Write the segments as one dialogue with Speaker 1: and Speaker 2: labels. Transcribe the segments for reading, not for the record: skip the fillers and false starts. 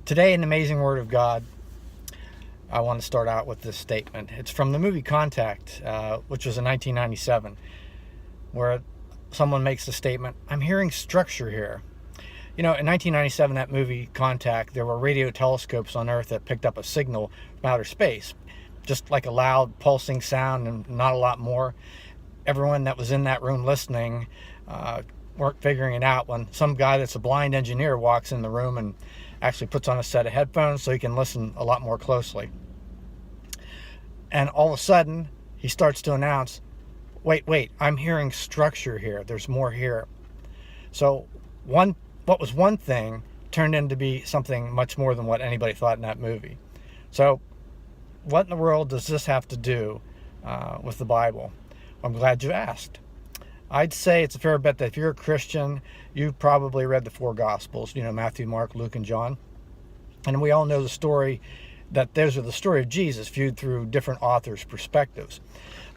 Speaker 1: Today in the Amazing Word of God, I want to start out with this statement. It's from the movie Contact, which was in 1997, where someone makes the statement, "I'm hearing structure here." You know, in 1997, that movie Contact, there were radio telescopes on Earth that picked up a signal from outer space, just like a loud pulsing sound and not a lot more. Everyone that was in that room listening weren't figuring it out when some guy that's a blind engineer walks in the room and actually puts on a set of headphones so he can listen a lot more closely. And all of a sudden, he starts to announce, wait, I'm hearing structure here. There's more here. So what was one thing turned into be something much more than what anybody thought in that movie. So what in the world does this have to do with the Bible? I'm glad you asked. I'd say it's a fair bet that if you're a Christian, you've probably read the four Gospels, Matthew, Mark, Luke, and John. And we all know the story, that those are the story of Jesus viewed through different authors' perspectives.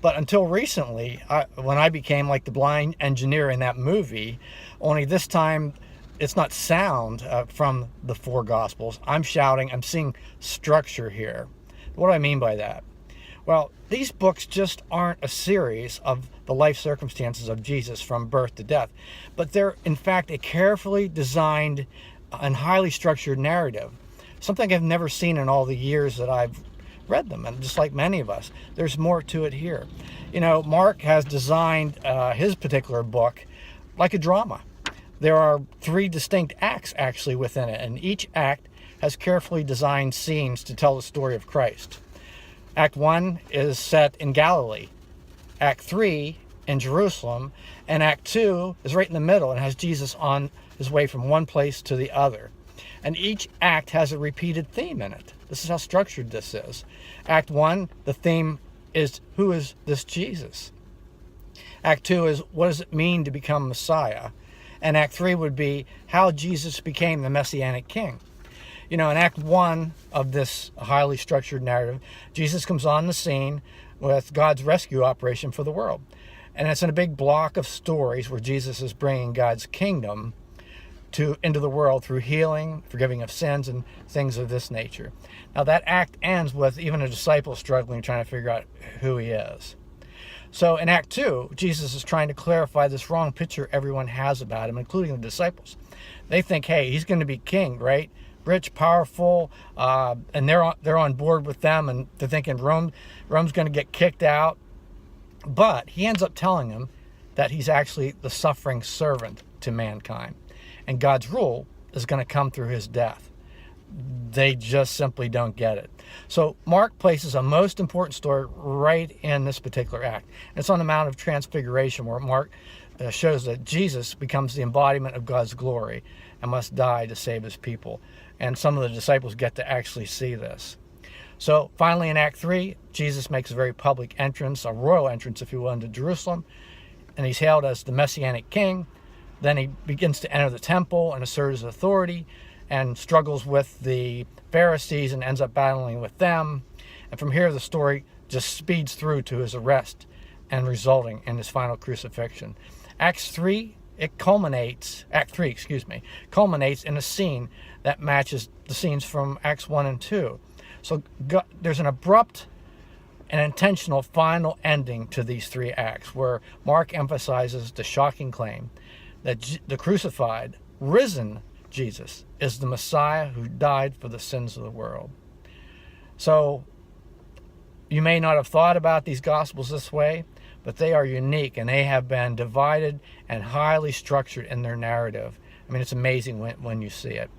Speaker 1: But until recently, when I became like the blind engineer in that movie, only this time it's not sound from the four Gospels. I'm shouting, I'm seeing structure here. What do I mean by that? Well, these books just aren't a series of the life circumstances of Jesus from birth to death, but they're in fact a carefully designed and highly structured narrative, something I've never seen in all the years that I've read them, and just like many of us, there's more to it here. Mark has designed his particular book like a drama. There are 3 distinct acts actually within it, and each act has carefully designed scenes to tell the story of Christ. Act 1 is set in Galilee, Act 3 in Jerusalem, and Act 2 is right in the middle and has Jesus on his way from one place to the other. And each act has a repeated theme in it. This is how structured this is. Act 1, the theme is, who is this Jesus? Act 2 is, what does it mean to become Messiah? And Act 3 would be how Jesus became the Messianic King. In Act 1 of this highly structured narrative, Jesus comes on the scene with God's rescue operation for the world. And it's in a big block of stories where Jesus is bringing God's kingdom into the world through healing, forgiving of sins, and things of this nature. Now that act ends with even a disciple struggling, trying to figure out who he is. So in Act 2, Jesus is trying to clarify this wrong picture everyone has about him, including the disciples. They think, hey, he's going to be king, right? Rich, powerful, and they're on board with them, and they're thinking Rome's going to get kicked out. But he ends up telling them that he's actually the suffering servant to mankind, and God's rule is going to come through his death. They just simply don't get it. So Mark places a most important story right in this particular act. It's on the Mount of Transfiguration, where Mark shows that Jesus becomes the embodiment of God's glory and must die to save his people. And some of the disciples get to actually see this. So finally in Act 3, Jesus makes a very public entrance, a royal entrance, if you will, into Jerusalem. And he's hailed as the Messianic King. Then he begins to enter the temple and assert his authority and struggles with the Pharisees and ends up battling with them. And from here, the story just speeds through to his arrest and resulting in his final crucifixion. Act 3 culminates in a scene that matches the scenes from Acts 1 and 2. So there's an abrupt and intentional final ending to these 3 acts, where Mark emphasizes the shocking claim that the crucified, risen Jesus is the Messiah who died for the sins of the world. So you may not have thought about these Gospels this way, but they are unique, and they have been divided and highly structured in their narrative. I mean, it's amazing when you see it.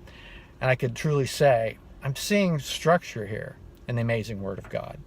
Speaker 1: And I could truly say, I'm seeing structure here in the amazing Word of God.